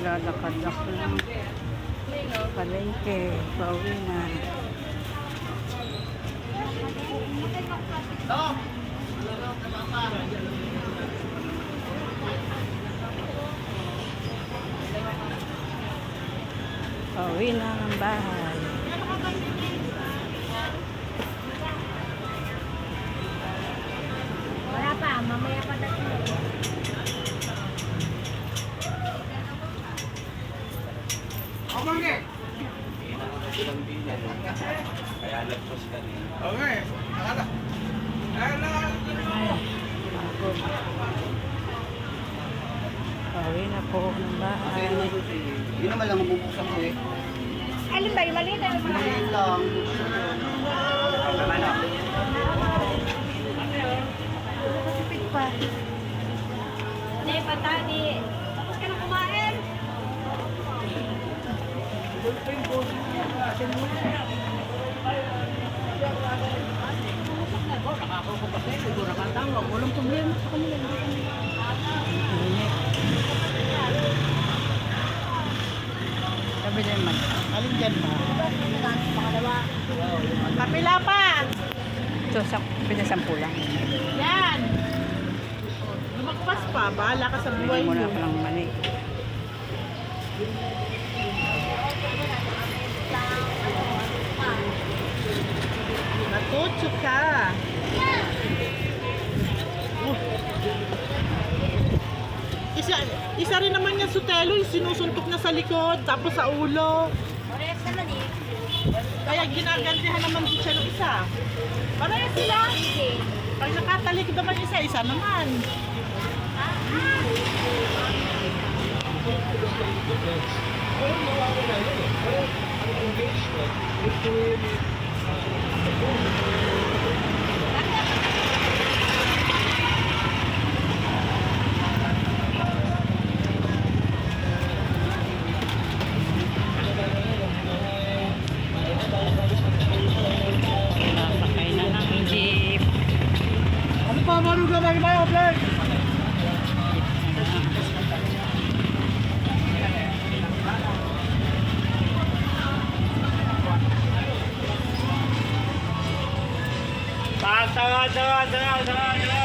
Maglalakad ako ng palengke. Pauwi na. Pauwi na ng bahay. Wala pa, mamaya pa dati. Kaya lagpas ka niya. Okay. Nakala. Pagod. Pauwi na po ng bahay. Hindi naman lang mabubuksan mo eh. Alin ba? Yung maliit na yung malaki? Maliit lang. Sipit pa. Hindi, patadi. Tapos ka na kumain. Walang problema sa kanila. Sabi naman. Alin dyan ma? Pakalawa. Kapila pa! Ito, pinasampu lang. Yan! Lumagpas pa. Bahala ka sa buhay Hindi mo mo. na palang mani. Natutso ka. Isa rin naman yung sutelo, yung sinusuntok na sa likod, tapos sa ulo. Parehas naman eh. Kaya ginagantihan naman din siya ng isa. Parehas sila. Pag nakatalikod naman isa, isa naman. Nakakay na ng jeep. Ano pa, marunong ka mag-mayo, Flag? Tawa.